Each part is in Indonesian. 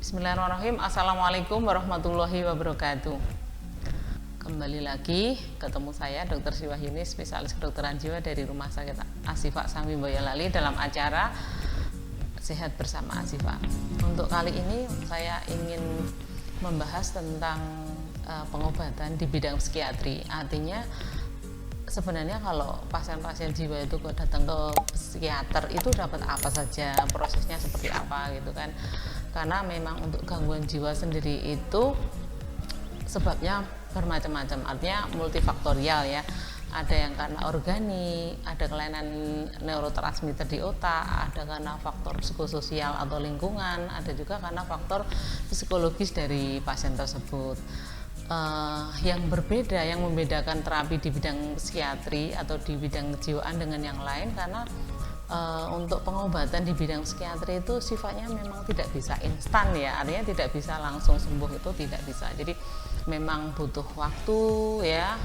Bismillahirrahmanirrahim. Assalamualaikum warahmatullahi wabarakatuh. Kembali lagi ketemu saya Dr. Siwahyuni, spesialis kedokteran jiwa dari Rumah Sakit Ashifa Sambi Boyolali dalam acara Sehat Bersama Ashifa. Untuk kali ini saya ingin membahas tentang pengobatan di bidang psikiatri. Artinya sebenarnya kalau pasien-pasien jiwa itu datang ke psikiater itu dapat apa saja, prosesnya seperti apa gitu kan. Karena memang untuk gangguan jiwa sendiri itu sebabnya bermacam-macam, artinya multifaktorial ya. Ada yang karena organik, ada kelainan neurotransmitter di otak, ada karena faktor psikososial atau lingkungan, ada juga karena faktor psikologis dari pasien tersebut. Yang berbeda, yang membedakan terapi di bidang psikiatri atau di bidang kejiwaan dengan yang lain, karena untuk pengobatan di bidang psikiatri itu sifatnya memang tidak bisa instan ya, artinya tidak bisa langsung sembuh, itu tidak bisa. Jadi memang butuh waktu ya,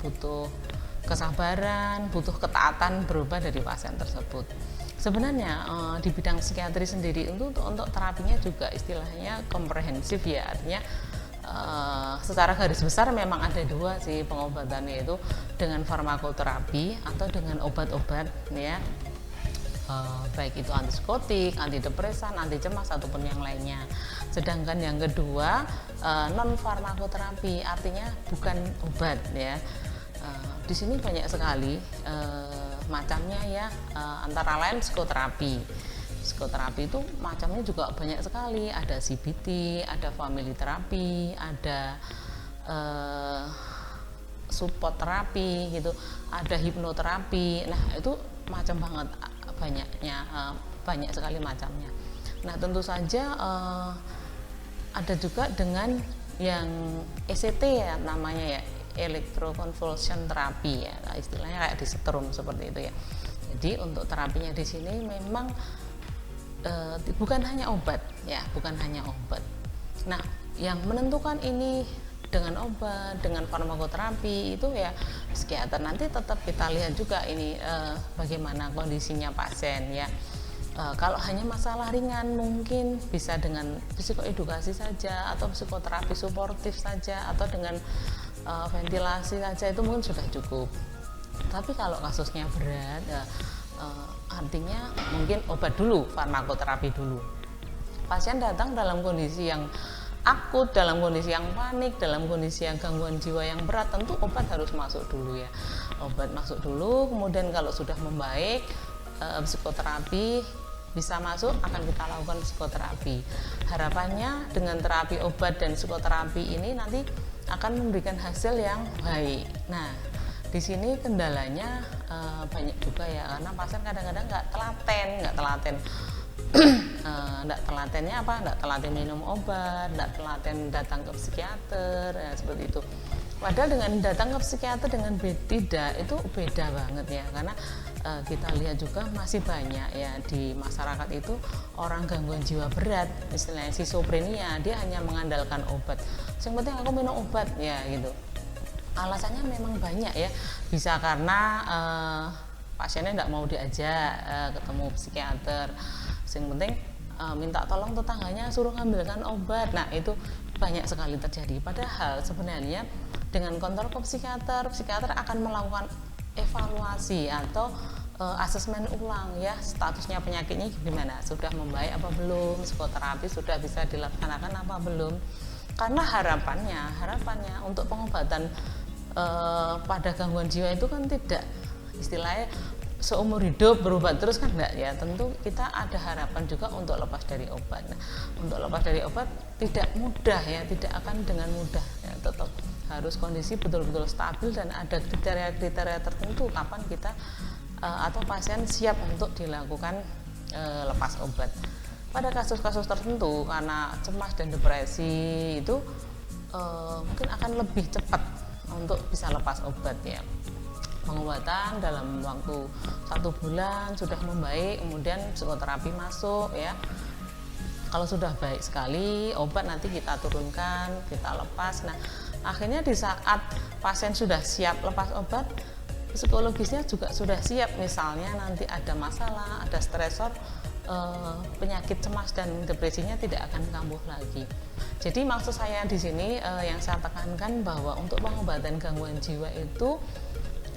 butuh kesabaran, butuh ketaatan berubah dari pasien tersebut. Sebenarnya di bidang psikiatri sendiri untuk terapinya juga istilahnya komprehensif ya, artinya secara garis besar memang ada dua sih pengobatannya, itu dengan farmakoterapi atau dengan obat-obat ya, baik itu antipsikotik, antidepresan, anti cemas ataupun yang lainnya. Sedangkan yang kedua non farmakoterapi, artinya bukan obat ya. Di sini banyak sekali macamnya ya, antara lain psikoterapi. Psikoterapi itu macamnya juga banyak sekali, ada CBT, ada family terapi, ada support terapi gitu, ada hipnoterapi. Nah itu macam banget, banyak sekali macamnya. Nah tentu saja ada juga dengan yang ECT ya namanya ya, electroconvulsion terapi ya, nah, istilahnya kayak disetrum seperti itu ya. Jadi untuk terapinya di sini memang bukan hanya obat ya, bukan hanya obat. Nah yang menentukan ini dengan obat, dengan farmakoterapi itu ya psikiater. Nanti tetap kita lihat juga ini bagaimana kondisinya pasien ya. Kalau hanya masalah ringan mungkin bisa dengan psikoedukasi saja, atau psikoterapi suportif saja, atau dengan ventilasi saja, itu mungkin sudah cukup. Tapi kalau kasusnya berat artinya mungkin obat dulu, farmakoterapi dulu. Pasien datang dalam kondisi yang akut, dalam kondisi yang panik, dalam kondisi yang gangguan jiwa yang berat, tentu obat harus masuk dulu ya. Obat masuk dulu, kemudian kalau sudah membaik, psikoterapi bisa masuk, akan kita lakukan psikoterapi. Harapannya dengan terapi obat dan psikoterapi ini nanti akan memberikan hasil yang baik. Nah di sini kendalanya banyak juga ya, karena pasien kadang-kadang nggak telaten. Nggak telatennya apa? Nggak telaten minum obat, nggak telaten datang ke psikiater ya, seperti itu. Padahal dengan datang ke psikiater dengan tidak, itu beda banget ya, karena kita lihat juga masih banyak ya di masyarakat itu orang gangguan jiwa berat, istilahnya schizophrenia, dia hanya mengandalkan obat. Yang penting aku minum obat ya gitu. Alasannya memang banyak ya, bisa karena pasiennya tidak mau diajak ketemu psikiater. Yang penting minta tolong tetangganya suruh ngambilkan obat. Nah itu banyak sekali terjadi. Padahal sebenarnya dengan kontrol ke psikiater akan melakukan evaluasi atau asesmen ulang ya, statusnya penyakitnya gimana, sudah membaik apa belum, psikoterapi sudah bisa dilaksanakan apa belum. Karena harapannya untuk pengobatan pada gangguan jiwa itu kan tidak istilahnya seumur hidup berobat terus kan enggak ya, tentu kita ada harapan juga untuk lepas dari obat. Nah, untuk lepas dari obat tidak mudah ya, tidak akan dengan mudah ya, tetap harus kondisi betul-betul stabil dan ada kriteria-kriteria tertentu kapan kita atau pasien siap untuk dilakukan lepas obat. Pada kasus-kasus tertentu karena cemas dan depresi itu mungkin akan lebih cepat untuk bisa lepas obat ya. Pengobatan dalam waktu 1 bulan sudah membaik, kemudian psikoterapi masuk ya. Kalau sudah baik sekali, obat nanti kita turunkan, kita lepas. Nah akhirnya di saat pasien sudah siap lepas obat, psikologisnya juga sudah siap. Misalnya nanti ada masalah, ada stresor, penyakit cemas dan depresinya tidak akan kambuh lagi. Jadi maksud saya di sini yang saya tekankan bahwa untuk pengobatan gangguan jiwa itu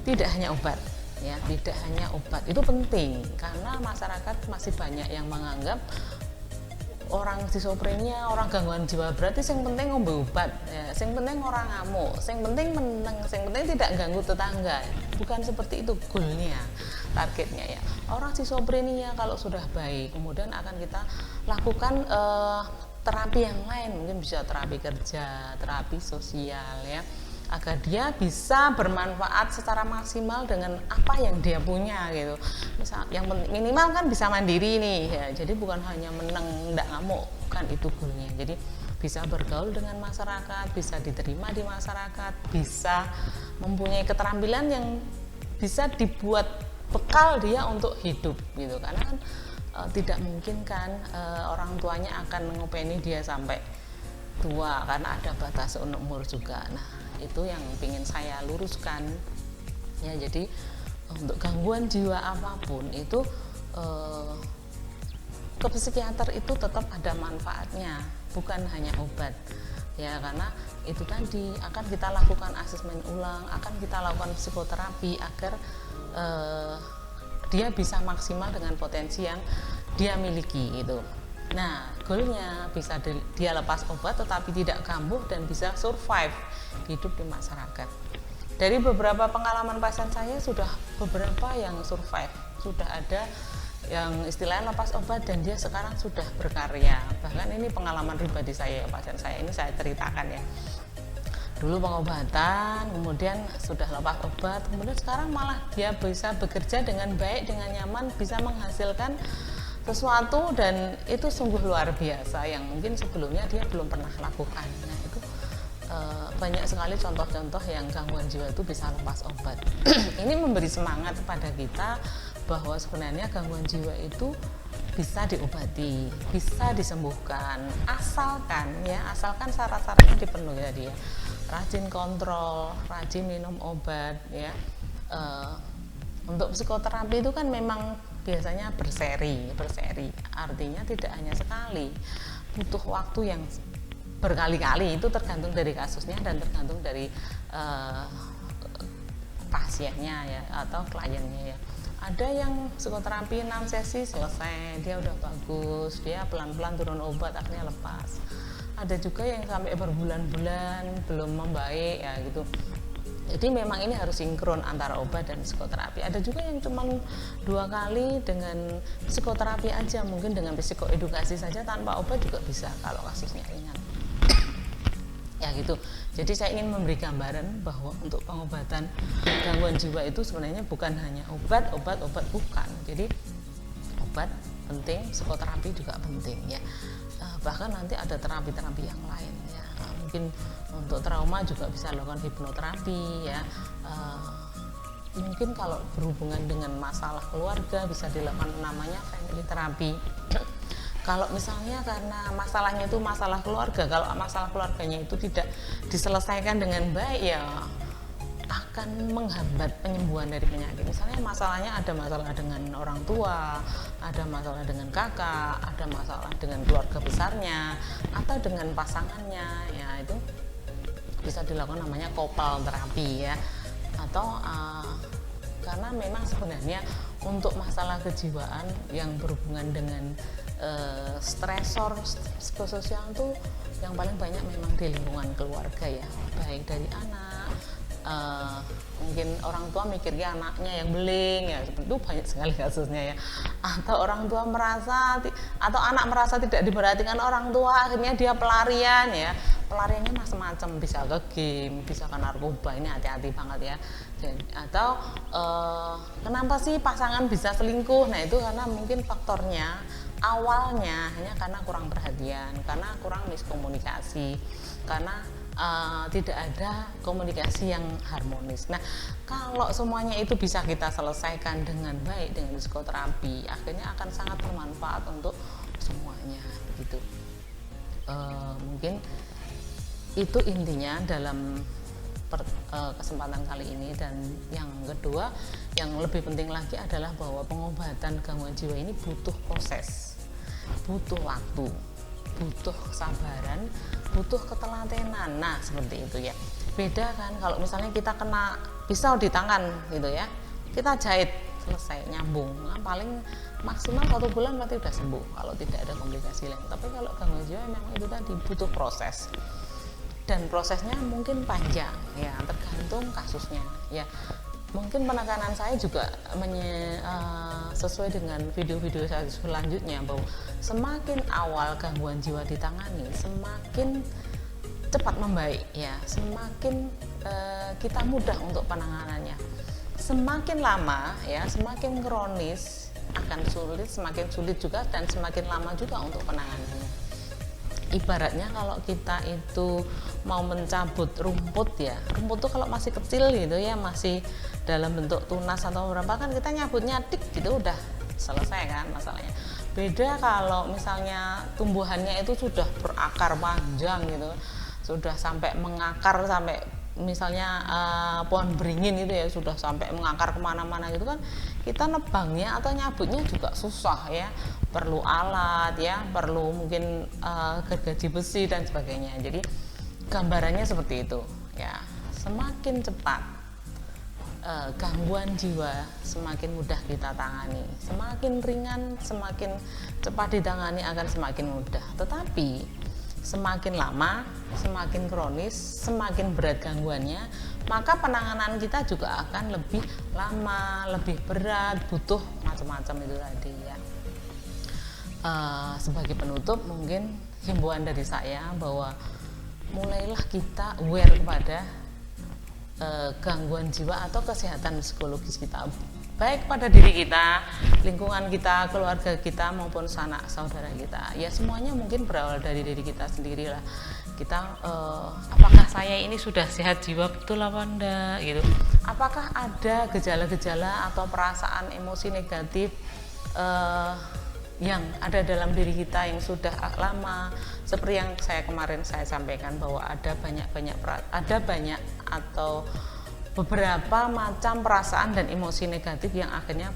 tidak hanya obat, ya, tidak hanya obat. Itu penting karena masyarakat masih banyak yang menganggap orang skizofrenia, orang gangguan jiwa berarti yang penting ngombe obat, ya, yang penting orang ngamuk, yang penting meneng, yang penting tidak ganggu tetangga. Bukan seperti itu goalnya, targetnya ya. Orang skizofrenia kalau sudah baik, kemudian akan kita lakukan terapi yang lain, mungkin bisa terapi kerja, terapi sosial ya, agar dia bisa bermanfaat secara maksimal dengan apa yang dia punya gitu. Misal yang minimal kan bisa mandiri nih ya, jadi bukan hanya meneng ndak ngamuk, kan itu goalnya. Jadi bisa bergaul dengan masyarakat, bisa diterima di masyarakat, bisa mempunyai keterampilan yang bisa dibuat bekal dia untuk hidup gitu. Karena kan tidak mungkin kan orang tuanya akan mengopeni dia sampai tua karena ada batas umur juga. Nah, itu yang ingin saya luruskan ya. Jadi untuk gangguan jiwa apapun itu ke psikiater itu tetap ada manfaatnya, bukan hanya obat ya, karena itu tadi akan kita lakukan asesmen ulang, akan kita lakukan psikoterapi agar dia bisa maksimal dengan potensi yang dia miliki itu. Nah, goalnya bisa dia lepas obat tetapi tidak kambuh dan bisa survive hidup di masyarakat. Dari beberapa pengalaman pasien saya sudah beberapa yang survive, sudah ada yang istilahnya lepas obat dan dia sekarang sudah berkarya. Bahkan ini pengalaman pribadi saya, pasien saya ini saya ceritakan ya. Dulu pengobatan, kemudian sudah lepas obat, kemudian sekarang malah dia bisa bekerja dengan baik, dengan nyaman, bisa menghasilkan sesuatu dan itu sungguh luar biasa yang mungkin sebelumnya dia belum pernah lakukan. Nah, itu banyak sekali contoh-contoh yang gangguan jiwa itu bisa lepas obat. Ini memberi semangat kepada kita bahwa sebenarnya gangguan jiwa itu bisa diobati, bisa disembuhkan, asalkan syarat-syaratnya dipenuhi tadi ya. Rajin kontrol, rajin minum obat ya. Untuk psikoterapi itu kan memang biasanya berseri, artinya tidak hanya sekali, butuh waktu yang berkali-kali. Itu tergantung dari kasusnya dan tergantung dari pasiennya ya atau kliennya ya. Ada yang psikoterapi 6 sesi selesai, dia udah bagus, dia pelan-pelan turun obat akhirnya lepas. Ada juga yang sampai berbulan-bulan belum membaik ya gitu. Jadi memang ini harus sinkron antara obat dan psikoterapi. Ada juga yang cuma 2 kali dengan psikoterapi aja, mungkin dengan psikoedukasi saja tanpa obat juga bisa kalau kasusnya ringan. Ya gitu. Jadi saya ingin memberi gambaran bahwa untuk pengobatan gangguan jiwa itu sebenarnya bukan hanya obat bukan. Jadi obat penting, psikoterapi juga penting ya. Bahkan nanti ada terapi-terapi yang lain ya. Mungkin untuk trauma juga bisa lakukan hipnoterapi ya. Mungkin kalau berhubungan dengan masalah keluarga bisa dilakukan namanya family therapy. Kalau misalnya karena masalahnya itu masalah keluarga, kalau masalah keluarganya itu tidak diselesaikan dengan baik ya akan menghambat penyembuhan dari penyakit. Misalnya masalahnya ada masalah dengan orang tua, ada masalah dengan kakak, ada masalah dengan keluarga besarnya atau dengan pasangannya ya, itu bisa dilakukan namanya couple terapi ya. Atau karena memang sebenarnya untuk masalah kejiwaan yang berhubungan dengan stresor psikososial itu yang paling banyak memang di lingkungan keluarga ya, baik dari anak, mungkin orang tua mikirnya anaknya yang beling ya, itu banyak sekali kasusnya ya. Atau orang tua merasa atau anak merasa tidak diperhatikan orang tua, akhirnya dia pelarian ya. Pelariannya macam-macam, bisa ke game, bisa ke narkoba, ini hati-hati banget ya. Atau kenapa sih pasangan bisa selingkuh? Nah itu karena mungkin faktornya awalnya hanya karena kurang perhatian, karena kurang miskomunikasi, karena tidak ada komunikasi yang harmonis. Nah, kalau semuanya itu bisa kita selesaikan dengan baik dengan psikoterapi, akhirnya akan sangat bermanfaat untuk semuanya begitu. Mungkin itu intinya dalam kesempatan kali ini. Dan yang kedua yang lebih penting lagi adalah bahwa pengobatan gangguan jiwa ini butuh proses. butuh waktu, butuh kesabaran, butuh ketelatenan. Nah seperti itu ya. Beda kan kalau misalnya kita kena pisau di tangan gitu ya, kita jahit selesai nyambung, nah, paling maksimal 1 bulan berarti udah sembuh kalau tidak ada komplikasi lain. Tapi kalau gangguan jiwa memang itu tadi butuh proses, dan prosesnya mungkin panjang ya, tergantung kasusnya ya. Mungkin penekanan saya juga sesuai dengan video-video saya selanjutnya, bahwa semakin awal gangguan jiwa ditangani, semakin cepat membaik ya, semakin kita mudah untuk penanganannya. Semakin lama ya, semakin kronis akan sulit, semakin sulit juga, dan semakin lama juga untuk penanganannya. Ibaratnya kalau kita itu mau mencabut rumput ya, rumput tuh kalau masih kecil gitu ya, masih dalam bentuk tunas atau berapa, kan kita nyabutnya dik gitu udah selesai kan masalahnya. Beda kalau misalnya tumbuhannya itu sudah berakar panjang gitu, sudah sampai mengakar, sampai misalnya pohon beringin itu ya, sudah sampai mengakar kemana-mana gitu kan, kita nebangnya atau nyabutnya juga susah ya, perlu alat ya, perlu mungkin gergaji besi dan sebagainya. Jadi gambarannya seperti itu ya, semakin cepat gangguan jiwa semakin mudah kita tangani, semakin ringan semakin cepat ditangani akan semakin mudah. Tetapi semakin lama, semakin kronis, semakin berat gangguannya, maka penanganan kita juga akan lebih lama, lebih berat, butuh macam-macam itu tadi ya. Sebagai penutup mungkin himbauan dari saya bahwa mulailah kita aware kepada gangguan jiwa atau kesehatan psikologis kita, baik pada diri kita, lingkungan kita, keluarga kita, maupun sanak saudara kita ya. Semuanya mungkin berawal dari diri kita sendiri lah. Kita apakah saya ini sudah sehat jiwa betul apa enggak gitu, apakah ada gejala-gejala atau perasaan emosi negatif yang ada dalam diri kita yang sudah lama, seperti yang kemarin saya sampaikan bahwa ada banyak atau beberapa macam perasaan dan emosi negatif yang akhirnya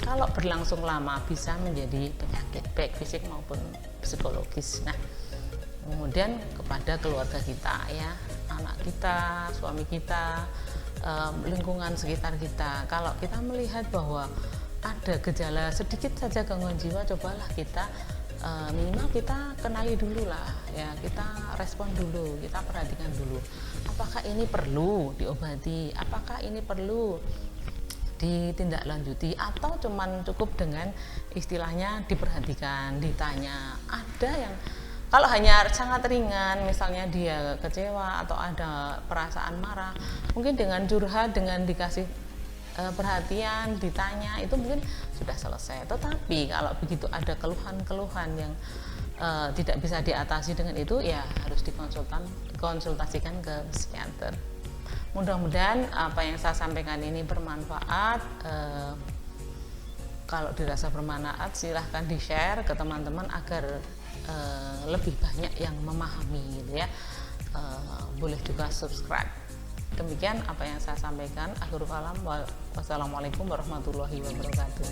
kalau berlangsung lama bisa menjadi penyakit baik fisik maupun psikologis. Nah, kemudian kepada keluarga kita ya, anak kita, suami kita, lingkungan sekitar kita, kalau kita melihat bahwa ada gejala sedikit saja gangguan jiwa, cobalah kita minimal kita kenali dulu lah ya, kita respon dulu, kita perhatikan dulu, apakah ini perlu diobati, apakah ini perlu ditindaklanjuti, atau cuman cukup dengan istilahnya diperhatikan, ditanya. Ada yang kalau hanya sangat ringan, misalnya dia kecewa atau ada perasaan marah, mungkin dengan curhat, dengan dikasih perhatian, ditanya, itu mungkin sudah selesai. Tetapi kalau begitu ada keluhan-keluhan yang tidak bisa diatasi dengan itu, ya harus dikonsultasikan ke psikiater. Mudah-mudahan apa yang saya sampaikan ini bermanfaat. Kalau dirasa bermanfaat, silahkan di-share ke teman-teman agar lebih banyak yang memahami gitu ya. Boleh juga subscribe. Demikian apa yang saya sampaikan. Akhirul kalam, wassalamualaikum warahmatullahi wabarakatuh.